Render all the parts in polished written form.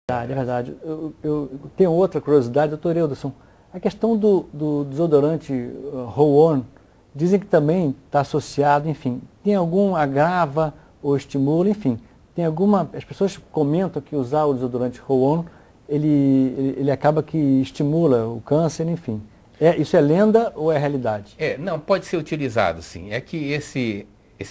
É verdade. Eu tenho outra curiosidade, doutor Euderson. A questão do desodorante roll-on, dizem que também está associado, enfim, tem algum agrava ou estimula, enfim, tem alguma... As pessoas comentam que usar o desodorante roll-on, ele acaba que estimula o câncer, enfim. Isso é lenda ou é realidade? Não, pode ser utilizado, sim. É que esse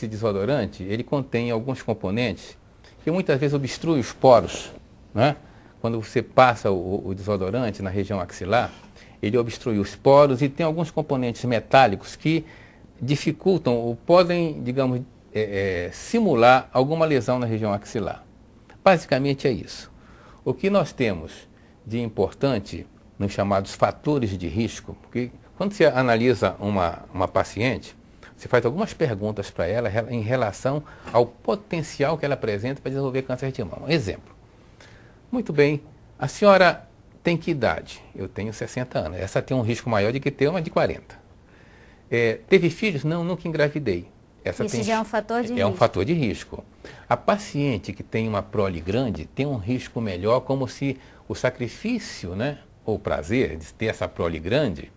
desodorante, ele contém alguns componentes que muitas vezes obstruem os poros, né? Quando você passa o desodorante na região axilar, ele obstrui os poros e tem alguns componentes metálicos que dificultam ou podem, digamos, simular alguma lesão na região axilar. Basicamente é isso. O que nós temos de importante nos chamados fatores de risco, porque quando você analisa uma paciente, você faz algumas perguntas para ela em relação ao potencial que ela apresenta para desenvolver câncer de mama. Exemplo. Muito bem, a senhora tem que idade? Eu tenho 60 anos. Essa tem um risco maior de que ter uma de 40. Teve filhos? Não, nunca engravidei. Isso já é um fator de risco. É um fator de risco. A paciente que tem uma prole grande tem um risco melhor, como se o sacrifício, né, ou o prazer de ter essa prole grande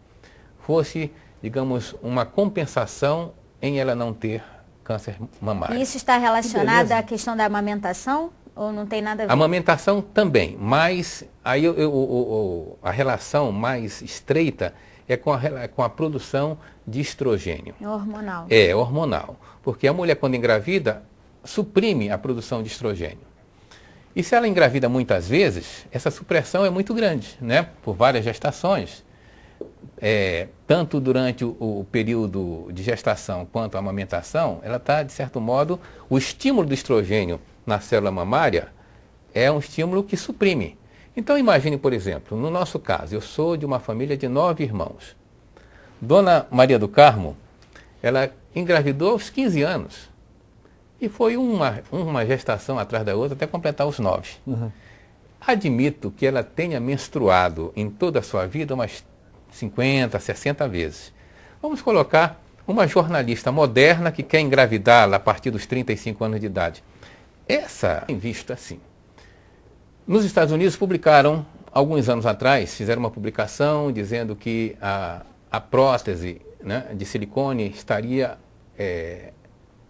fosse, digamos, uma compensação em ela não ter câncer mamário. E isso está relacionado à questão da amamentação? Ou não tem nada a ver? A amamentação também, mas aí a relação mais estreita é com a produção de estrogênio. Hormonal. É, hormonal. Porque a mulher, quando engravida, suprime a produção de estrogênio. E se ela engravida muitas vezes, essa supressão é muito grande, né? Por várias gestações. Tanto durante o período de gestação quanto a amamentação, ela está, de certo modo, o estímulo do estrogênio na célula mamária é um estímulo que suprime. Então imagine, por exemplo, no nosso caso, eu sou de uma família de 9 irmãos. Dona Maria do Carmo, ela engravidou aos 15 anos. E foi uma gestação atrás da outra até completar os 9. Uhum. Admito que ela tenha menstruado em toda a sua vida umas 50, 60 vezes. Vamos colocar uma jornalista moderna que quer engravidar a partir dos 35 anos de idade. Essa é vista assim. Nos Estados Unidos publicaram, alguns anos atrás, fizeram uma publicação dizendo que a prótese, né, de silicone estaria,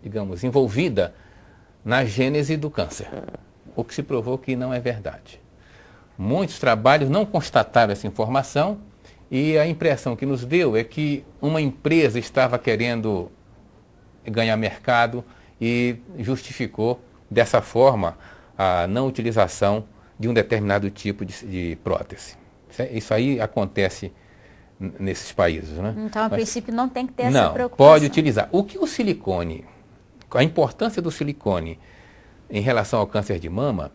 digamos, envolvida na gênese do câncer. O que se provou que não é verdade. Muitos trabalhos não constataram essa informação e a impressão que nos deu é que uma empresa estava querendo ganhar mercado e justificou dessa forma a não utilização de um determinado tipo de prótese. Isso aí acontece nesses países, né? Então, a princípio, não tem que ter essa preocupação. Pode utilizar. O que o silicone, a importância do silicone em relação ao câncer de mama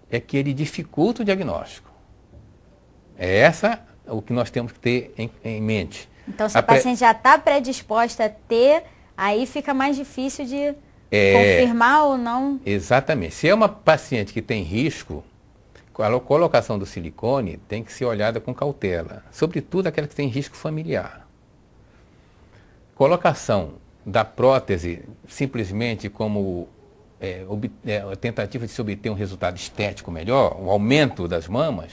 é que ele dificulta o diagnóstico. É essa o que nós temos que ter em mente. Então, se a paciente já está predisposta a ter, aí fica mais difícil de confirmar ou não. Exatamente. Se é uma paciente que tem risco, a colocação do silicone tem que ser olhada com cautela, sobretudo aquela que tem risco familiar. Colocação da prótese simplesmente como a tentativa de se obter um resultado estético melhor, o aumento das mamas,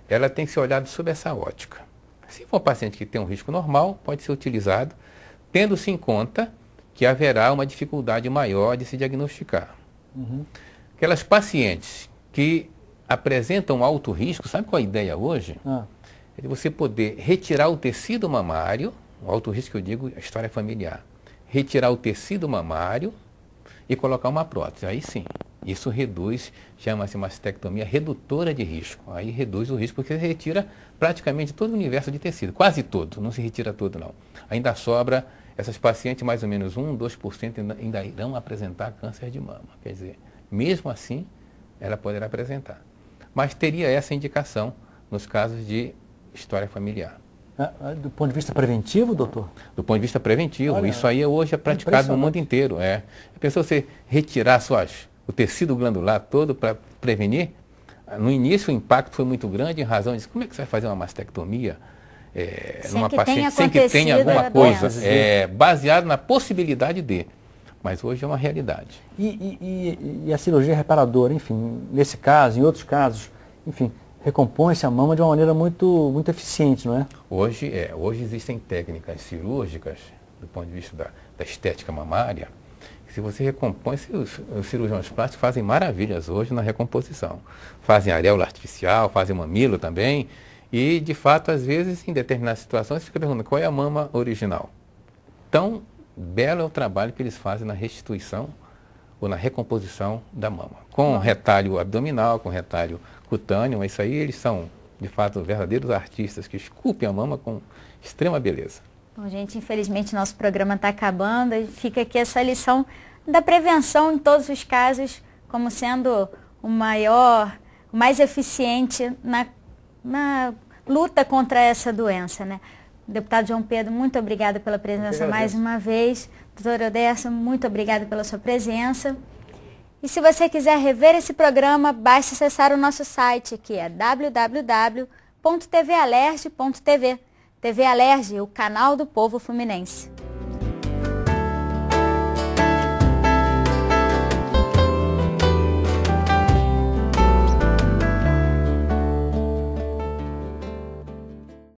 ela tem que ser olhada sob essa ótica. Se for um paciente que tem um risco normal, pode ser utilizado, tendo-se em conta que haverá uma dificuldade maior de se diagnosticar. Uhum. Aquelas pacientes que apresentam alto risco, sabe qual é a ideia hoje? É de você poder retirar o tecido mamário, o alto risco que eu digo, a história familiar, retirar o tecido mamário e colocar uma prótese. Aí sim, isso reduz, chama-se mastectomia redutora de risco. Aí reduz o risco porque você retira praticamente todo o universo de tecido, quase todo, não se retira todo não. Ainda sobra, essas pacientes, mais ou menos 1, 2% ainda irão apresentar câncer de mama. Quer dizer, mesmo assim, ela poderá apresentar. Mas teria essa indicação nos casos de história familiar. Do ponto de vista preventivo, doutor? Do ponto de vista preventivo. Olha, isso aí hoje é praticado no mundo inteiro. Pensou você retirar o tecido glandular todo para prevenir? No início o impacto foi muito grande em razão disso. Como é que você vai fazer uma mastectomia numa paciente sem que tenha alguma coisa? Baseado na possibilidade de. Mas hoje é uma realidade. E a cirurgia reparadora, enfim, nesse caso, em outros casos, enfim, recompõe-se a mama de uma maneira muito eficiente, não é? Hoje existem técnicas cirúrgicas, do ponto de vista da estética mamária. Se você recompõe, os cirurgiões plásticos fazem maravilhas hoje na recomposição. Fazem areola artificial, fazem mamilo também. E, de fato, às vezes, em determinadas situações, você fica perguntando qual é a mama original. Tão belo é o trabalho que eles fazem na restituição ou na recomposição da mama. Com retalho abdominal, com retalho cutâneo, isso aí eles são, de fato, verdadeiros artistas que esculpem a mama com extrema beleza. Bom, gente, infelizmente nosso programa está acabando e fica aqui essa lição da prevenção em todos os casos como sendo o mais eficiente na luta contra essa doença, né? Deputado João Pedro, muito obrigada pela presença mais uma vez. Doutora Oderson, muito obrigada pela sua presença. E se você quiser rever esse programa, basta acessar o nosso site, que é www.tvalerj.tv. TV Alerj, o canal do povo fluminense.